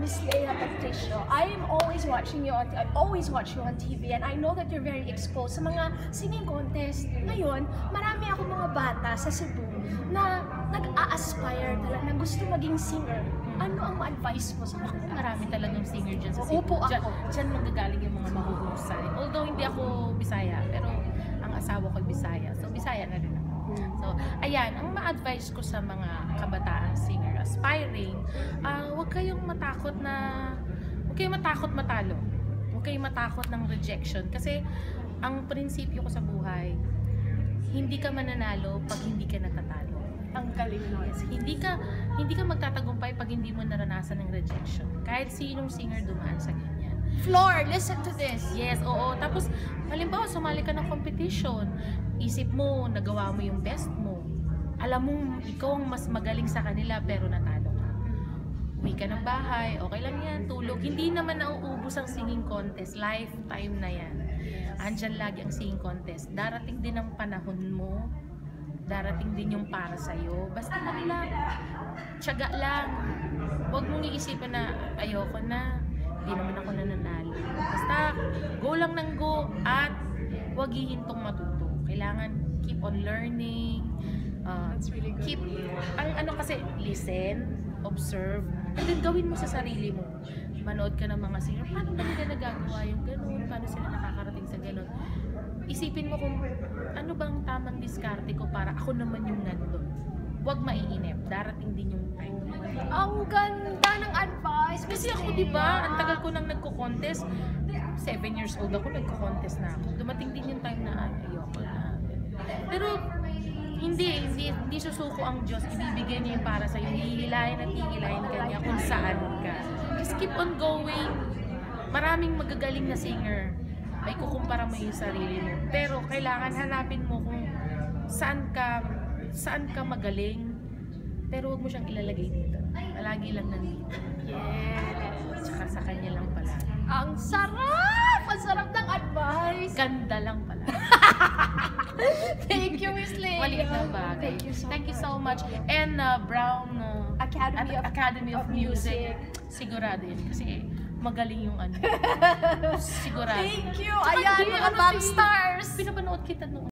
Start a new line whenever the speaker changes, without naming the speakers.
Miss Leia Patricio, I am always watching you on TV and I know that you're very exposed sa mga singing contest. Ngayon, marami ako mga bata sa Cebu na nag-a-aspire talaga na gusto maging singer. Ano ang ma-advise mo sa kanila?
Marami talagang singer dyan sa Cebu.
Upo ako.
Diyan magagaling yung mga mahuhusay. Although hindi ako Bisaya, pero ang asawa ko Bisaya. So Bisaya na rin ako. So, ayan, ang ma-advise ko sa mga kabataang singer, aspiring, huwag kayong matakot matalo. Huwag kayong matakot ng rejection. Kasi, ang prinsipyo ko sa buhay, hindi ka mananalo pag hindi ka natatalo.
Ang galing nun.
Yes, hindi ka magtatagumpay pag hindi mo naranasan ng rejection. Kahit sinong singer dumaan sa ganyan.
Floor, listen to this.
Yes, oo. Tapos, halimbawa, sumali ka ng competition. Isip mo, nagawa mo yung best mo. Alam mo, ikaw ang mas magaling sa kanila pero natalo ka. Uwi ka ng bahay, okay lang yan, tulog. Hindi naman nauubos ang singing contest. Lifetime na yan. Andyan lagi ang singing contest. Darating din ang panahon mo. Darating din yung para sa'yo. Basta lang, tiyaga lang. Huwag mong iisipin na ayoko na. Hindi naman ako nananalo. Basta, go lang ng go at huwag hihintong matuto. Kailangan keep on learning.
That's really good.
Keep, ang kasi, listen, observe, and then gawin mo sa sarili mo. Manood ka ng mga singer, paano ba nila nagagawa yung ganun? Paano sila nakakarating sa ganun? Isipin mo kung ano bang tamang diskarte ko para ako naman yung nandun. Huwag maiinip. Darating din yung time.
Ang ganda ng advice.
Kasi ako, di ba, ang tagal ko nang nagko-contest. 7 years old ako, nagko-contest na ako. Dumating din yung time na ayoko na. Pero, hindi susuko ang Diyos. Ibibigay niya yung para sa'yo. Hihilahin at hihilahin ka niya kung saan ka. Just keep on going. Maraming magagaling na singer. May kukumpara mo yung sarili mo. Pero, kailangan hanapin mo kung saan ka magaling, pero huwag mo siyang ilalagay dito. Palagi lang nandito.
Yes.
Tsaka sa kanya lang pala.
Ang sarap! Ang sarap ng advice.
Ganda lang pala.
Thank you, Miss Leia.
Maliit na bagay.
Thank you so
much. And Brown Academy of Music. Sigurado yun. Kasi magaling yung ano. Sigurado.
Thank you.
Tsaka
Ayan,
hindi,
mga Bang Stars.
Pinapanood kita noon.